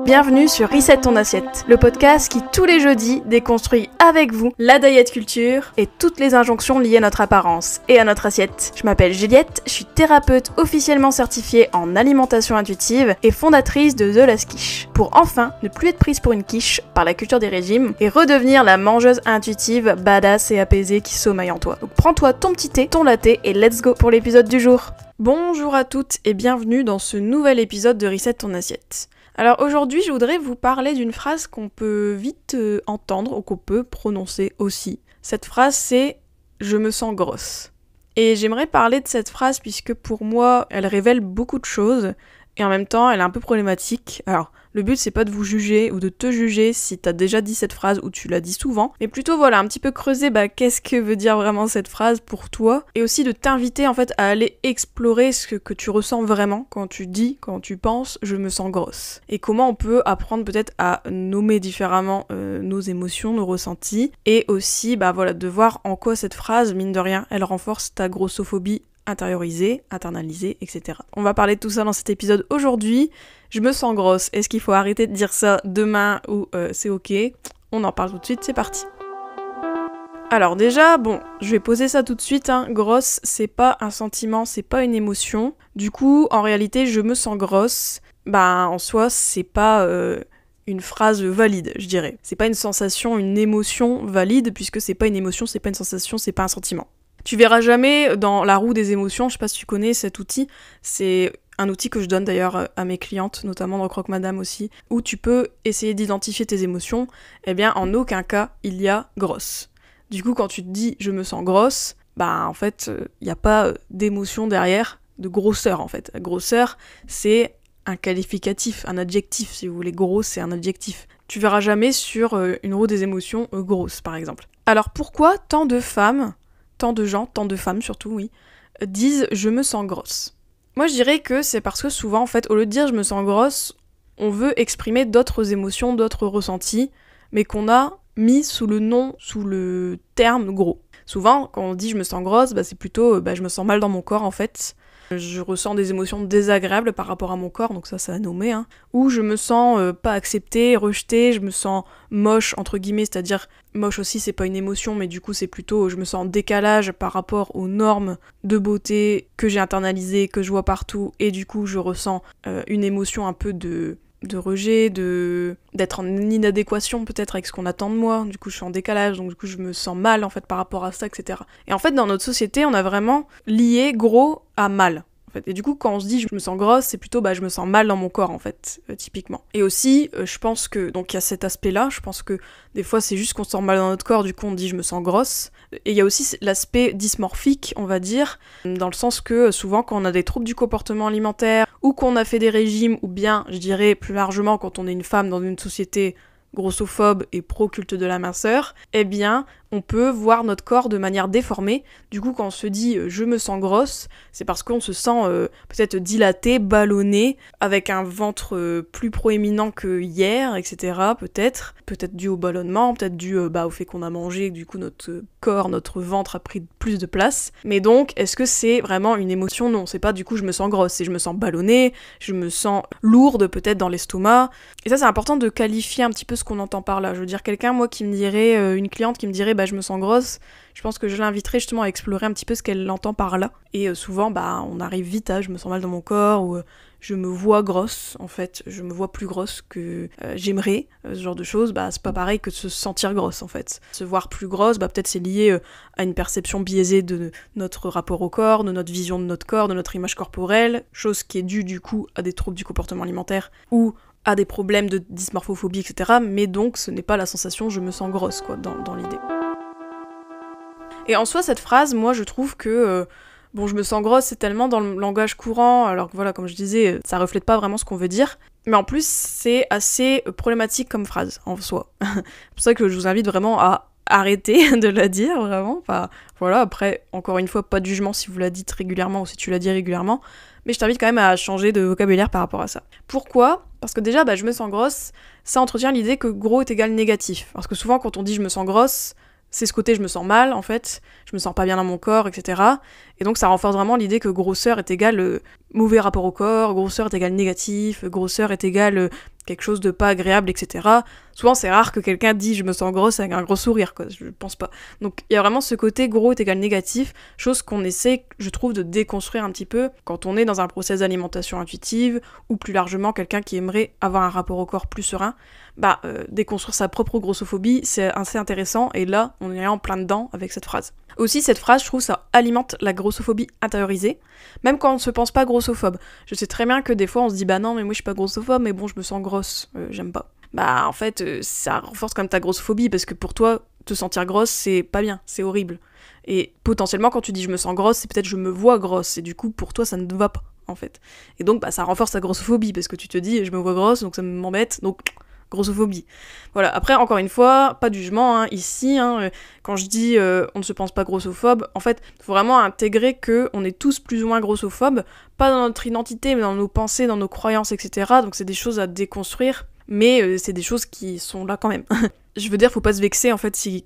Bienvenue sur Reset ton assiette, le podcast qui tous les jeudis déconstruit avec vous la diet culture et toutes les injonctions liées à notre apparence et à notre assiette. Je m'appelle Juliette, je suis thérapeute officiellement certifiée en alimentation intuitive et fondatrice de The Last Quiche, pour enfin ne plus être prise pour une quiche par la culture des régimes et redevenir la mangeuse intuitive, badass et apaisée qui sommeille en toi. Donc prends-toi ton petit thé, ton latte et let's go pour l'épisode du jour. Bonjour à toutes et bienvenue dans ce nouvel épisode de Reset ton assiette. Alors aujourd'hui, je voudrais vous parler d'une phrase qu'on peut vite entendre ou qu'on peut prononcer aussi. Cette phrase, c'est « je me sens grosse ». Et j'aimerais parler de cette phrase puisque pour moi, elle révèle beaucoup de choses et en même temps, elle est un peu problématique. Alors, le but, c'est pas de vous juger ou de te juger si t'as déjà dit cette phrase ou tu l'as dit souvent, mais plutôt, voilà, un petit peu creuser, qu'est-ce que veut dire vraiment cette phrase pour toi, et aussi de t'inviter, en fait, à aller explorer ce que tu ressens vraiment quand tu dis, quand tu penses « je me sens grosse ». Et comment on peut apprendre peut-être à nommer différemment nos émotions, nos ressentis, et aussi, de voir en quoi cette phrase, mine de rien, elle renforce ta grossophobie intériorisée, internalisée, etc. On va parler de tout ça dans cet épisode aujourd'hui. Je me sens grosse. Est-ce qu'il faut arrêter de dire ça demain ou c'est ok? On en parle tout de suite, c'est parti. Alors déjà, je vais poser ça tout de suite, grosse, c'est pas un sentiment, c'est pas une émotion. Du coup, en réalité, je me sens grosse, en soi, c'est pas une phrase valide, je dirais. C'est pas une sensation, une émotion valide, puisque c'est pas une émotion, c'est pas une sensation, c'est pas un sentiment. Tu verras jamais dans la roue des émotions, je sais pas si tu connais cet outil, c'est un outil que je donne d'ailleurs à mes clientes, notamment dans Croque Madame aussi, où tu peux essayer d'identifier tes émotions, en aucun cas il y a grosse. Du coup quand tu te dis je me sens grosse, en fait il n'y a pas d'émotion derrière, de grosseur en fait. La grosseur c'est un qualificatif, un adjectif si vous voulez, grosse c'est un adjectif. Tu verras jamais sur une roue des émotions grosse par exemple. Alors pourquoi tant de femmes, tant de gens, tant de femmes surtout, oui, disent « je me sens grosse ». Moi je dirais que c'est parce que souvent, en fait, au lieu de dire « je me sens grosse », on veut exprimer d'autres émotions, d'autres ressentis, mais qu'on a mis sous le terme gros. Souvent, quand on dit « je me sens grosse », c'est plutôt « je me sens mal dans mon corps » en fait. Je ressens des émotions désagréables par rapport à mon corps, donc ça a nommé, ou je me sens pas acceptée, rejetée, je me sens moche, entre guillemets, c'est-à-dire moche aussi c'est pas une émotion, mais du coup c'est plutôt je me sens en décalage par rapport aux normes de beauté que j'ai internalisées, que je vois partout, et du coup je ressens une émotion un peu de rejet, d'être en inadéquation peut-être avec ce qu'on attend de moi, du coup je suis en décalage, donc du coup je me sens mal en fait par rapport à ça, etc. Et en fait dans notre société on a vraiment lié gros à mal. En fait. Et du coup quand on se dit je me sens grosse, c'est plutôt je me sens mal dans mon corps en fait, typiquement. Et aussi je pense que, donc il y a cet aspect là, je pense que des fois c'est juste qu'on se sent mal dans notre corps, du coup on dit je me sens grosse. Et il y a aussi l'aspect dysmorphique, on va dire, dans le sens que souvent quand on a des troubles du comportement alimentaire, ou qu'on a fait des régimes, ou bien, je dirais plus largement, quand on est une femme dans une société grossophobe et pro-culte de la minceur, on peut voir notre corps de manière déformée. Du coup, quand on se dit « je me sens grosse », c'est parce qu'on se sent peut-être dilaté, ballonné, avec un ventre plus proéminent que hier, etc. Peut-être dû au ballonnement, peut-être dû au fait qu'on a mangé, du coup notre corps, notre ventre a pris plus de place. Mais donc, est-ce que c'est vraiment une émotion? Non, c'est pas du coup je me sens grosse, c'est je me sens ballonnée, je me sens lourde peut-être dans l'estomac. Et ça, c'est important de qualifier un petit peu ce qu'on entend par là. Je veux dire, quelqu'un, moi, qui me dirait, une cliente qui me dirait je me sens grosse, je pense que je l'inviterais justement à explorer un petit peu ce qu'elle entend par là. Et souvent, on arrive vite à je me sens mal dans mon corps, ou je me vois grosse, en fait, je me vois plus grosse que j'aimerais, ce genre de choses, c'est pas pareil que de se sentir grosse, en fait. Se voir plus grosse, peut-être c'est lié à une perception biaisée de notre rapport au corps, de notre vision de notre corps, de notre image corporelle, chose qui est due du coup à des troubles du comportement alimentaire, ou à des problèmes de dysmorphophobie, etc. Mais donc, ce n'est pas la sensation « je me sens grosse », quoi, dans l'idée. Et en soi, cette phrase, moi, je trouve que je me sens grosse, c'est tellement dans le langage courant, alors que voilà, comme je disais, ça reflète pas vraiment ce qu'on veut dire. Mais en plus, c'est assez problématique comme phrase, en soi. C'est pour ça que je vous invite vraiment à arrêter de la dire, vraiment. Enfin, voilà, après, encore une fois, pas de jugement si vous la dites régulièrement ou si tu la dis régulièrement, mais je t'invite quand même à changer de vocabulaire par rapport à ça. Pourquoi ? Parce que déjà, je me sens grosse, ça entretient l'idée que gros est égal négatif. Parce que souvent, quand on dit je me sens grosse, c'est ce côté je me sens mal en fait, je me sens pas bien dans mon corps, etc. Et donc ça renforce vraiment l'idée que grosseur est égale mauvais rapport au corps, grosseur est égale négatif, grosseur est égale quelque chose de pas agréable, etc. Souvent c'est rare que quelqu'un dise je me sens grosse avec un gros sourire, quoi, je pense pas. Donc il y a vraiment ce côté gros est égal négatif, chose qu'on essaie, je trouve, de déconstruire un petit peu quand on est dans un process d'alimentation intuitive, ou plus largement quelqu'un qui aimerait avoir un rapport au corps plus serein. Déconstruire sa propre grossophobie, c'est assez intéressant, et là, on est en plein dedans avec cette phrase. Aussi, cette phrase, je trouve, ça alimente la grossophobie intériorisée, même quand on ne se pense pas grossophobe. Je sais très bien que des fois, on se dit, bah non, mais moi je suis pas grossophobe, mais bon, je me sens grosse, j'aime pas. En fait, ça renforce quand même ta grossophobie, parce que pour toi, te sentir grosse, c'est pas bien, c'est horrible. Et potentiellement, quand tu dis je me sens grosse, c'est peut-être je me vois grosse, et du coup, pour toi, ça ne te va pas, en fait. Et donc, ça renforce ta grossophobie, parce que tu te dis, je me vois grosse, donc ça m'embête, donc grossophobie. Voilà, après, encore une fois, pas de jugement, ici, quand je dis on ne se pense pas grossophobe, en fait, il faut vraiment intégrer qu'on est tous plus ou moins grossophobes, pas dans notre identité, mais dans nos pensées, dans nos croyances, etc. Donc c'est des choses à déconstruire, mais c'est des choses qui sont là quand même. Je veux dire, faut pas se vexer, en fait, si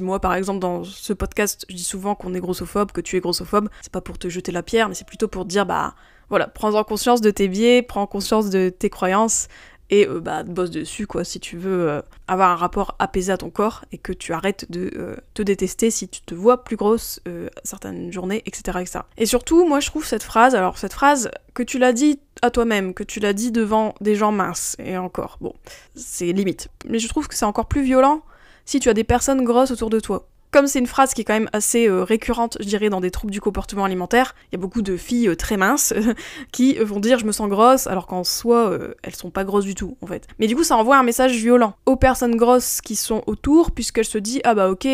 moi, par exemple, dans ce podcast, je dis souvent qu'on est grossophobe, que tu es grossophobe, c'est pas pour te jeter la pierre, mais c'est plutôt pour te dire, voilà, prends-en conscience de tes biais, prends conscience de tes croyances, et bosse dessus, quoi, si tu veux avoir un rapport apaisé à ton corps, et que tu arrêtes de te détester si tu te vois plus grosse certaines journées, etc., etc. Et surtout, moi je trouve cette phrase que tu l'as dit à toi-même, que tu l'as dit devant des gens minces, et encore, bon, c'est limite. Mais je trouve que c'est encore plus violent si tu as des personnes grosses autour de toi. Comme c'est une phrase qui est quand même assez récurrente, je dirais, dans des troubles du comportement alimentaire, il y a beaucoup de filles très minces qui vont dire je me sens grosse, alors qu'en soi, elles sont pas grosses du tout, en fait. Mais du coup, ça envoie un message violent aux personnes grosses qui sont autour, puisqu'elles se disent ok,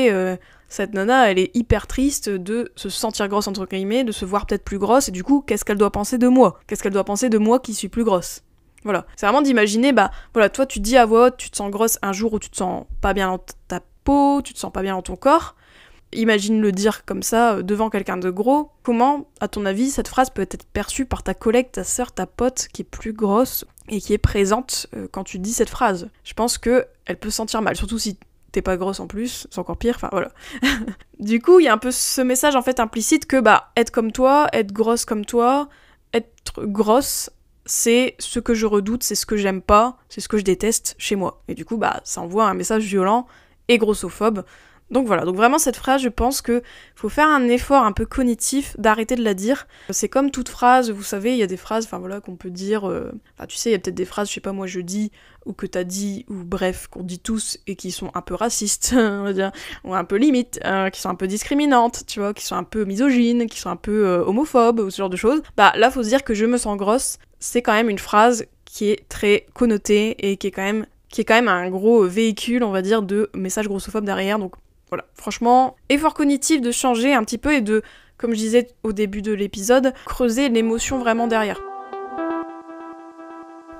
cette nana, elle est hyper triste de se sentir grosse, entre guillemets, de se voir peut-être plus grosse, et du coup, qu'est-ce qu'elle doit penser de moi ? Qu'est-ce qu'elle doit penser de moi qui suis plus grosse ? Voilà. C'est vraiment d'imaginer, voilà, toi tu dis à voix haute, tu te sens grosse un jour où tu te sens pas bien dans ta peau, tu te sens pas bien dans ton corps. Imagine le dire comme ça devant quelqu'un de gros. Comment, à ton avis, cette phrase peut être perçue par ta collègue, ta sœur, ta pote qui est plus grosse et qui est présente quand tu dis cette phrase ? Je pense que elle peut se sentir mal, surtout si t'es pas grosse en plus, c'est encore pire, enfin voilà. Du coup, il y a un peu ce message en fait implicite que être comme toi, être grosse comme toi, être grosse, c'est ce que je redoute, c'est ce que j'aime pas, c'est ce que je déteste chez moi. Et du coup, ça envoie un message violent et grossophobe. Donc voilà, donc vraiment cette phrase, je pense que faut faire un effort un peu cognitif d'arrêter de la dire. C'est comme toute phrase, vous savez, il y a des phrases, qu'on peut dire, tu sais, il y a peut-être des phrases, je sais pas moi, je dis, ou que t'as dit, ou bref, qu'on dit tous, et qui sont un peu racistes, on va dire, ou un peu limites, qui sont un peu discriminantes, tu vois, qui sont un peu misogynes, qui sont un peu homophobes, ou ce genre de choses. Là, faut se dire que je me sens grosse, c'est quand même une phrase qui est très connotée, et qui est quand même un gros véhicule, on va dire, de messages grossophobes derrière, donc voilà, franchement, effort cognitif de changer un petit peu et de, comme je disais au début de l'épisode, creuser l'émotion vraiment derrière.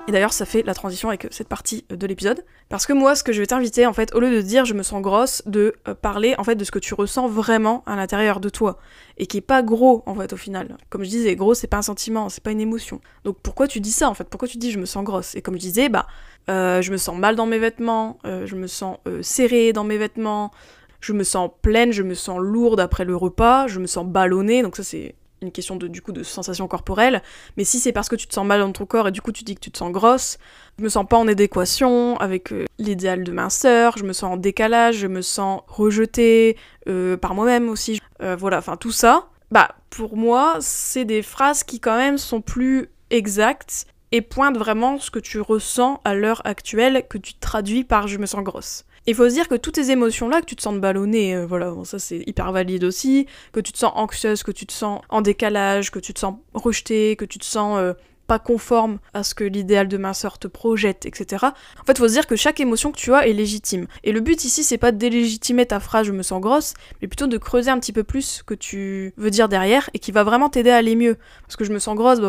Et d'ailleurs, ça fait la transition avec cette partie de l'épisode. Parce que moi, ce que je vais t'inviter, en fait, au lieu de dire je me sens grosse, de parler, en fait, de ce que tu ressens vraiment à l'intérieur de toi. Et qui est pas gros, en fait, au final. Comme je disais, gros, c'est pas un sentiment, c'est pas une émotion. Donc pourquoi tu dis ça, en fait ? Pourquoi tu dis je me sens grosse ? Et comme je disais, je me sens mal dans mes vêtements, je me sens serrée dans mes vêtements, je me sens pleine, je me sens lourde après le repas, je me sens ballonnée, donc ça c'est une question de sensation corporelle, mais si c'est parce que tu te sens mal dans ton corps et du coup tu dis que tu te sens grosse, je me sens pas en adéquation avec l'idéal de minceur, je me sens en décalage, je me sens rejetée par moi-même aussi, tout ça, pour moi c'est des phrases qui quand même sont plus exactes et pointent vraiment ce que tu ressens à l'heure actuelle que tu traduis par je me sens grosse. Il faut se dire que toutes ces émotions-là, que tu te sens ballonnée, ça c'est hyper valide aussi, que tu te sens anxieuse, que tu te sens en décalage, que tu te sens rejetée, que tu te sens pas conforme à ce que l'idéal de minceur te projette, etc. En fait, il faut se dire que chaque émotion que tu as est légitime. Et le but ici, c'est pas de délégitimer ta phrase « je me sens grosse », mais plutôt de creuser un petit peu plus ce que tu veux dire derrière et qui va vraiment t'aider à aller mieux. Parce que je me sens grosse,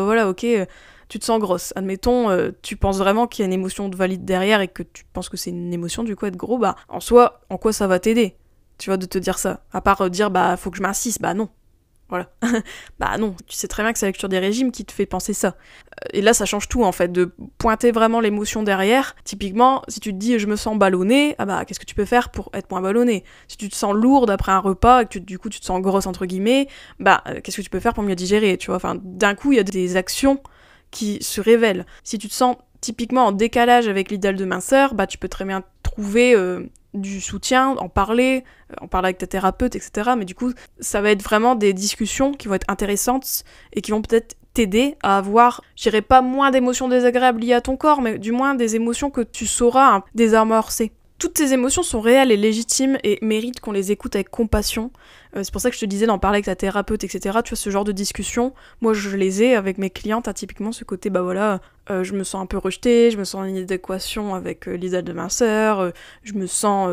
tu te sens grosse. Admettons, tu penses vraiment qu'il y a une émotion de valide derrière et que tu penses que c'est une émotion du coup être gros, en soi, en quoi ça va t'aider ? Tu vois, de te dire ça ? À part dire faut que je m'insiste, non. Voilà. Bah non, tu sais très bien que c'est la lecture des régimes qui te fait penser ça. Et là, ça change tout, en fait, de pointer vraiment l'émotion derrière. Typiquement, si tu te dis « je me sens ballonnée », ah bah, qu'est-ce que tu peux faire pour être moins ballonnée ? Si tu te sens lourde après un repas, et que du coup, tu te sens grosse, entre guillemets, bah, qu'est-ce que tu peux faire pour mieux digérer, tu vois ? Enfin, d'un coup, il y a des actions qui se révèlent. Si tu te sens typiquement en décalage avec l'idéal de minceur, bah, tu peux très bien trouver du soutien, en parler avec ta thérapeute, etc. Mais du coup, ça va être vraiment des discussions qui vont être intéressantes et qui vont peut-être t'aider à avoir, je dirais pas moins d'émotions désagréables liées à ton corps, mais du moins des émotions que tu sauras désamorcer. Toutes ces émotions sont réelles et légitimes et méritent qu'on les écoute avec compassion. C'est pour ça que je te disais d'en parler avec ta thérapeute, etc. Tu vois, ce genre de discussion, moi je les ai avec mes clientes, typiquement ce côté, bah voilà, je me sens un peu rejetée, je me sens en inadéquation avec l'idéal de minceur, je me sens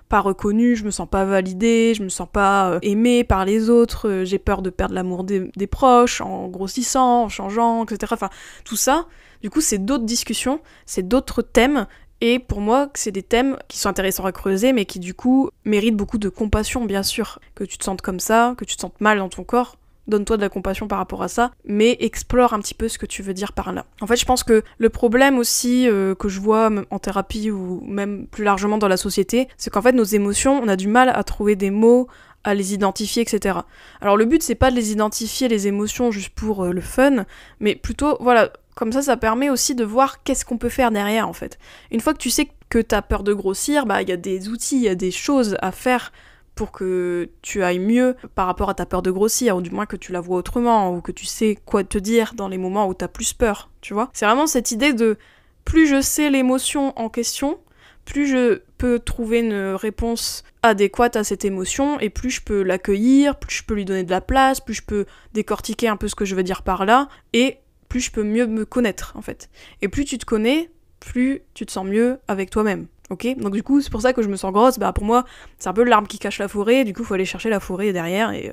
pas reconnue, je me sens pas validée, je me sens pas aimée par les autres, j'ai peur de perdre l'amour des proches en grossissant, en changeant, etc. Enfin, tout ça, du coup, c'est d'autres discussions, c'est d'autres thèmes. Et pour moi, c'est des thèmes qui sont intéressants à creuser, mais qui du coup méritent beaucoup de compassion, bien sûr. Que tu te sentes comme ça, que tu te sentes mal dans ton corps, donne-toi de la compassion par rapport à ça, mais explore un petit peu ce que tu veux dire par là. En fait, je pense que le problème aussi que je vois en thérapie ou même plus largement dans la société, c'est qu'en fait, nos émotions, on a du mal à trouver des mots, à les identifier, etc. Alors le but, c'est pas de les identifier, les émotions, juste pour le fun, mais plutôt, voilà, comme ça permet aussi de voir qu'est-ce qu'on peut faire derrière, en fait. Une fois que tu sais que t'as peur de grossir, bah il y a des outils, il y a des choses à faire pour que tu ailles mieux par rapport à ta peur de grossir, ou du moins que tu la vois autrement, ou que tu sais quoi te dire dans les moments où t'as plus peur, tu vois. C'est vraiment cette idée de plus je sais l'émotion en question, plus je peux trouver une réponse adéquate à cette émotion, et plus je peux l'accueillir, plus je peux lui donner de la place, plus je peux décortiquer un peu ce que je veux dire par là, et plus je peux mieux me connaître, en fait. Et plus tu te connais, plus tu te sens mieux avec toi-même. Ok ? Donc du coup, c'est pour ça que je me sens grosse. Bah pour moi, c'est un peu l'arbre qui cache la forêt. Du coup, il faut aller chercher la forêt derrière. Et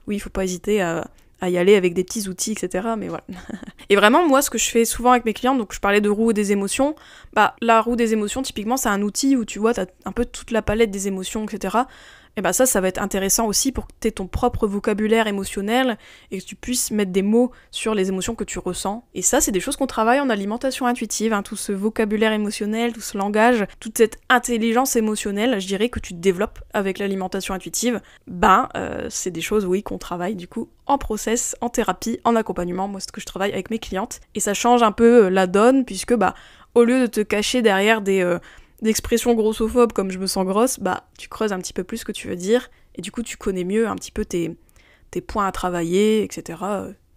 oui, il faut pas hésiter à y aller avec des petits outils, etc. Mais voilà. Et vraiment, moi, ce que je fais souvent avec mes clients, donc je parlais de roue des émotions. Bah la roue des émotions, typiquement, c'est un outil où tu vois, t'as un peu toute la palette des émotions, etc. Et bah ça va être intéressant aussi pour que tu aies ton propre vocabulaire émotionnel et que tu puisses mettre des mots sur les émotions que tu ressens. Et ça, c'est des choses qu'on travaille en alimentation intuitive, tout ce vocabulaire émotionnel, tout ce langage, toute cette intelligence émotionnelle, je dirais, que tu développes avec l'alimentation intuitive. C'est des choses, oui, qu'on travaille du coup en process, en thérapie, en accompagnement. Moi, c'est ce que je travaille avec mes clientes. Et ça change un peu la donne, puisque au lieu de te cacher derrière d'expressions grossophobes comme « je me sens grosse », tu creuses un petit peu plus ce que tu veux dire, et du coup tu connais mieux un petit peu tes points à travailler, etc.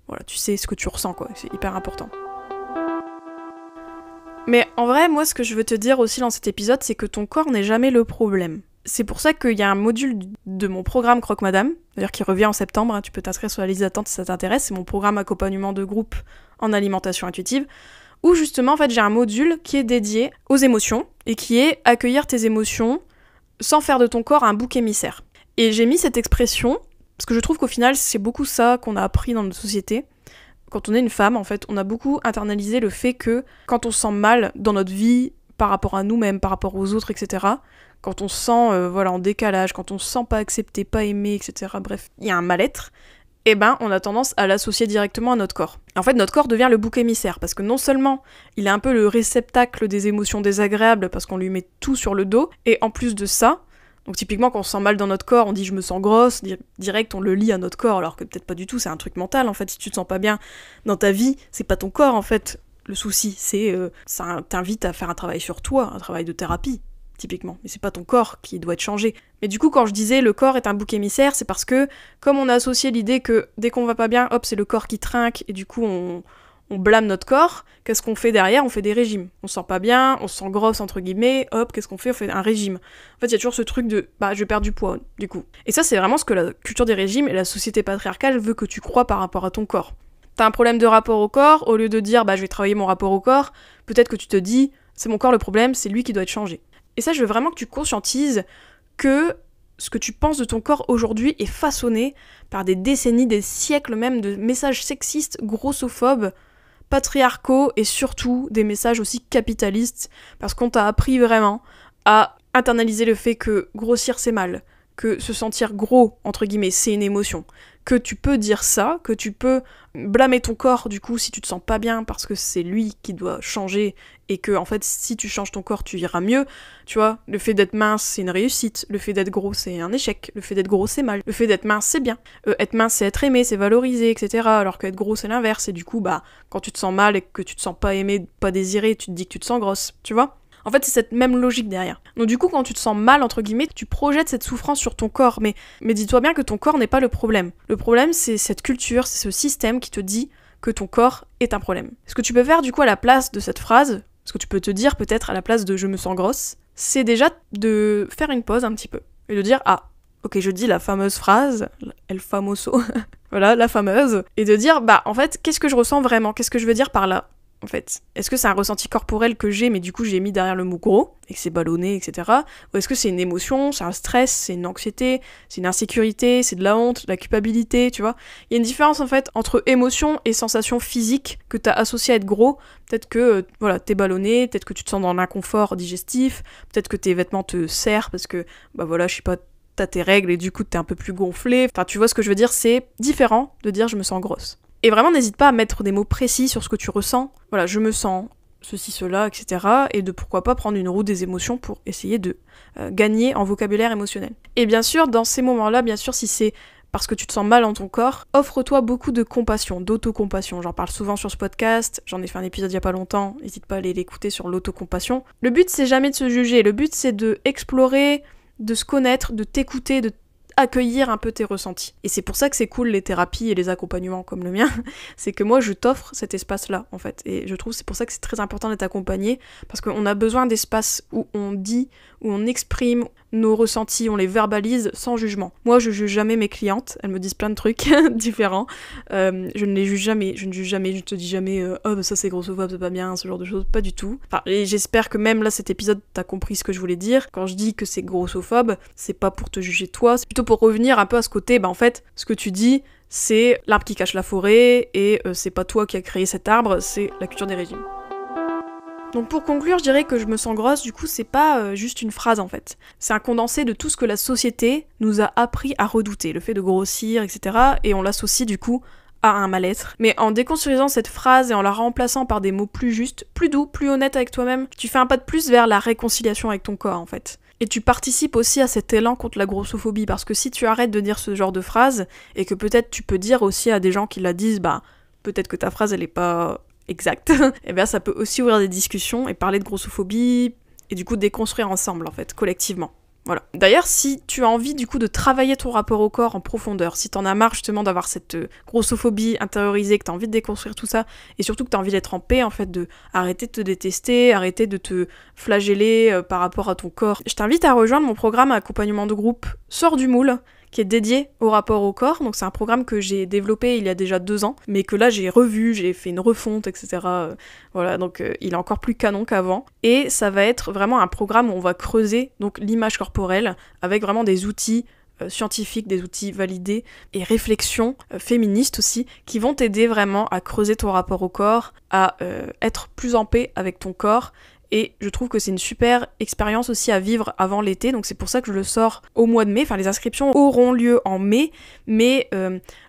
Voilà, tu sais ce que tu ressens, quoi, c'est hyper important. Mais en vrai, moi ce que je veux te dire aussi dans cet épisode, c'est que ton corps n'est jamais le problème. C'est pour ça qu'il y a un module de mon programme Croque Madame, d'ailleurs qui revient en septembre, tu peux t'inscrire sur la liste d'attente si ça t'intéresse, c'est mon programme accompagnement de groupe en alimentation intuitive, où justement, en fait, j'ai un module qui est dédié aux émotions, et qui est accueillir tes émotions sans faire de ton corps un bouc émissaire. Et j'ai mis cette expression, parce que je trouve qu'au final, c'est beaucoup ça qu'on a appris dans notre société. Quand on est une femme, en fait, on a beaucoup internalisé le fait que quand on se sent mal dans notre vie, par rapport à nous-mêmes, par rapport aux autres, etc., quand on se sent en décalage, quand on se sent pas accepté, pas aimé, etc., bref, il y a un mal-être, on a tendance à l'associer directement à notre corps. En fait, notre corps devient le bouc émissaire, parce que non seulement il est un peu le réceptacle des émotions désagréables, parce qu'on lui met tout sur le dos, et en plus de ça, donc typiquement quand on se sent mal dans notre corps, on dit « je me sens grosse », direct on le lie à notre corps, alors que peut-être pas du tout, c'est un truc mental, en fait, si tu te sens pas bien dans ta vie, c'est pas ton corps, en fait, le souci, c'est ça t'invite à faire un travail sur toi, un travail de thérapie, typiquement, mais c'est pas ton corps qui doit être changé. Mais du coup, quand je disais le corps est un bouc émissaire, c'est parce que, comme on a associé l'idée que dès qu'on va pas bien, hop, c'est le corps qui trinque, et du coup on blâme notre corps, qu'est-ce qu'on fait derrière ? On fait des régimes. On se sent pas bien, on se sent grosse entre guillemets, hop, qu'est-ce qu'on fait ? On fait un régime. En fait, il y a toujours ce truc de, je vais perdre du poids, du coup. Et ça, c'est vraiment ce que la culture des régimes et la société patriarcale veut que tu crois par rapport à ton corps. T'as un problème de rapport au corps, au lieu de dire, je vais travailler mon rapport au corps, peut-être que tu te dis, c'est mon corps le problème, c'est lui qui doit être changé. Et ça, je veux vraiment que tu conscientises que ce que tu penses de ton corps aujourd'hui est façonné par des décennies, des siècles même de messages sexistes, grossophobes, patriarcaux et surtout des messages aussi capitalistes, parce qu'on t'a appris vraiment à internaliser le fait que grossir c'est mal, que se sentir gros, entre guillemets, c'est une émotion, que tu peux dire ça, que tu peux blâmer ton corps du coup si tu te sens pas bien parce que c'est lui qui doit changer et que en fait si tu changes ton corps tu iras mieux, tu vois, le fait d'être mince c'est une réussite, le fait d'être gros c'est un échec, le fait d'être gros c'est mal, le fait d'être mince c'est bien, être mince c'est être aimé, c'est valorisé, etc. Alors qu'être gros c'est l'inverse et du coup bah quand tu te sens mal et que tu te sens pas aimé, pas désiré, tu te dis que tu te sens grosse, tu vois. En fait, c'est cette même logique derrière. Donc du coup, quand tu te sens mal, entre guillemets, tu projettes cette souffrance sur ton corps. Mais dis-toi bien que ton corps n'est pas le problème. Le problème, c'est cette culture, c'est ce système qui te dit que ton corps est un problème. Ce que tu peux faire du coup à la place de cette phrase, ce que tu peux te dire peut-être à la place de « je me sens grosse », c'est déjà de faire une pause un petit peu. Et de dire « ah, ok, je dis la fameuse phrase, el famoso, voilà, la fameuse », et de dire « bah, en fait, qu'est-ce que je ressens vraiment ? Qu'est-ce que je veux dire par là ?» En fait, est-ce que c'est un ressenti corporel que j'ai, mais du coup j'ai mis derrière le mot gros, et que c'est ballonné, etc. Ou est-ce que c'est une émotion, c'est un stress, c'est une anxiété, c'est une insécurité, c'est de la honte, de la culpabilité, tu vois. Il y a une différence en fait entre émotion et sensation physique que t'as associée à être gros. Peut-être que voilà, t'es ballonné, peut-être que tu te sens dans l'inconfort digestif, peut-être que tes vêtements te serrent parce que, bah voilà, je sais pas, t'as tes règles et du coup t'es un peu plus gonflé. Enfin, tu vois ce que je veux dire, c'est différent de dire je me sens grosse. Et vraiment, n'hésite pas à mettre des mots précis sur ce que tu ressens. Voilà, je me sens ceci, cela, etc. Et de pourquoi pas prendre une roue des émotions pour essayer de gagner en vocabulaire émotionnel. Et bien sûr, dans ces moments-là, bien sûr, si c'est parce que tu te sens mal dans ton corps, offre-toi beaucoup de compassion, d'autocompassion. J'en parle souvent sur ce podcast, j'en ai fait un épisode il y a pas longtemps, n'hésite pas à aller l'écouter sur l'autocompassion. Le but, c'est jamais de se juger, le but, c'est de explorer, de se connaître, de t'écouter, de accueillir un peu tes ressentis. Et c'est pour ça que c'est cool les thérapies et les accompagnements comme le mien, c'est que moi je t'offre cet espace-là en fait. Et je trouve c'est pour ça que c'est très important d'être accompagné, parce qu'on a besoin d'espaces où on dit, où on exprime nos ressentis, on les verbalise sans jugement. Moi je juge jamais mes clientes, elles me disent plein de trucs différents, je ne les juge jamais, je ne te dis jamais oh bah ça c'est grossophobe, c'est pas bien, ce genre de choses, pas du tout. Enfin, et j'espère que même là cet épisode t'as compris ce que je voulais dire. Quand je dis que c'est grossophobe, c'est pas pour te juger toi, c'est plutôt pour revenir un peu à ce côté, bah en fait, ce que tu dis, c'est l'arbre qui cache la forêt, et c'est pas toi qui as créé cet arbre, c'est la culture des régimes. Donc pour conclure, je dirais que je me sens grosse, du coup c'est pas juste une phrase en fait. C'est un condensé de tout ce que la société nous a appris à redouter, le fait de grossir, etc. Et on l'associe du coup à un mal-être. Mais en déconstruisant cette phrase et en la remplaçant par des mots plus justes, plus doux, plus honnêtes avec toi-même, tu fais un pas de plus vers la réconciliation avec ton corps en fait. Et tu participes aussi à cet élan contre la grossophobie, parce que si tu arrêtes de dire ce genre de phrase, et que peut-être tu peux dire aussi à des gens qui la disent, bah peut-être que ta phrase elle est pas exacte, et bien ça peut aussi ouvrir des discussions et parler de grossophobie, et du coup déconstruire ensemble en fait, collectivement. Voilà. D'ailleurs, si tu as envie du coup de travailler ton rapport au corps en profondeur, si t'en as marre justement d'avoir cette grossophobie intériorisée, que t'as envie de déconstruire tout ça, et surtout que t'as envie d'être en paix, en fait, de arrêter de te détester, arrêter de te flageller par rapport à ton corps, je t'invite à rejoindre mon programme accompagnement de groupe Sors du moule, qui est dédié au rapport au corps. Donc c'est un programme que j'ai développé il y a déjà 2 ans, mais que là j'ai revu, j'ai fait une refonte, etc. Voilà, donc il est encore plus canon qu'avant. Et ça va être vraiment un programme où on va creuser donc l'image corporelle avec vraiment des outils scientifiques, des outils validés et réflexions féministes aussi, qui vont t'aider vraiment à creuser ton rapport au corps, à être plus en paix avec ton corps. Et je trouve que c'est une super expérience aussi à vivre avant l'été, donc c'est pour ça que je le sors au mois de mai. Enfin, les inscriptions auront lieu en mai, mais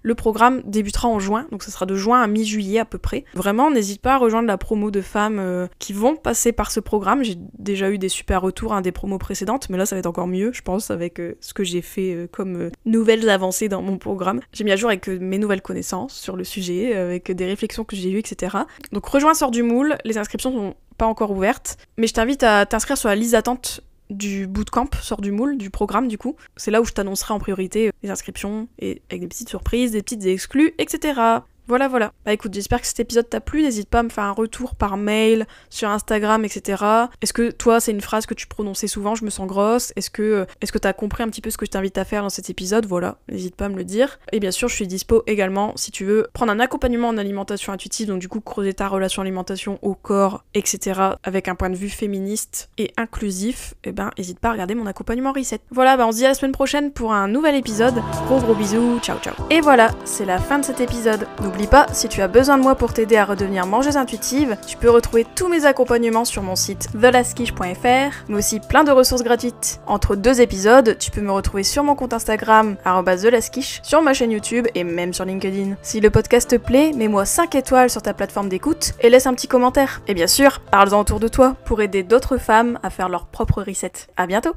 le programme débutera en juin, donc ça sera de juin à mi-juillet à peu près. Vraiment, n'hésite pas à rejoindre la promo de femmes qui vont passer par ce programme. J'ai déjà eu des super retours des promos précédentes, mais là ça va être encore mieux, je pense, avec ce que j'ai fait comme nouvelles avancées dans mon programme. J'ai mis à jour avec mes nouvelles connaissances sur le sujet, avec des réflexions que j'ai eues, etc. Donc rejoins Sors du moule, les inscriptions sont pas encore ouverte, mais je t'invite à t'inscrire sur la liste d'attente du bootcamp Sors du moule, du programme du coup. C'est là où je t'annoncerai en priorité les inscriptions, et avec des petites surprises, des petites exclus, etc. Voilà. Bah écoute, j'espère que cet épisode t'a plu, n'hésite pas à me faire un retour par mail, sur Instagram, etc. Est-ce que toi, c'est une phrase que tu prononçais souvent, je me sens grosse? Est-ce que t'as compris un petit peu ce que je t'invite à faire dans cet épisode? Voilà, n'hésite pas à me le dire. Et bien sûr, je suis dispo également si tu veux prendre un accompagnement en alimentation intuitive, donc du coup creuser ta relation alimentation au corps, etc. avec un point de vue féministe et inclusif, et ben n'hésite pas à regarder mon accompagnement Reset. Voilà, bah on se dit à la semaine prochaine pour un nouvel épisode. Gros bisous, ciao. Et voilà, c'est la fin de cet épisode. N'oublie n'oublie pas, si tu as besoin de moi pour t'aider à redevenir mangeuse intuitive, tu peux retrouver tous mes accompagnements sur mon site thelastquiche.fr, mais aussi plein de ressources gratuites. Entre 2 épisodes, tu peux me retrouver sur mon compte Instagram, @thelastquiche, sur ma chaîne YouTube et même sur LinkedIn. Si le podcast te plaît, mets-moi 5 étoiles sur ta plateforme d'écoute et laisse un petit commentaire. Et bien sûr, parle-en autour de toi pour aider d'autres femmes à faire leur propre reset. À bientôt!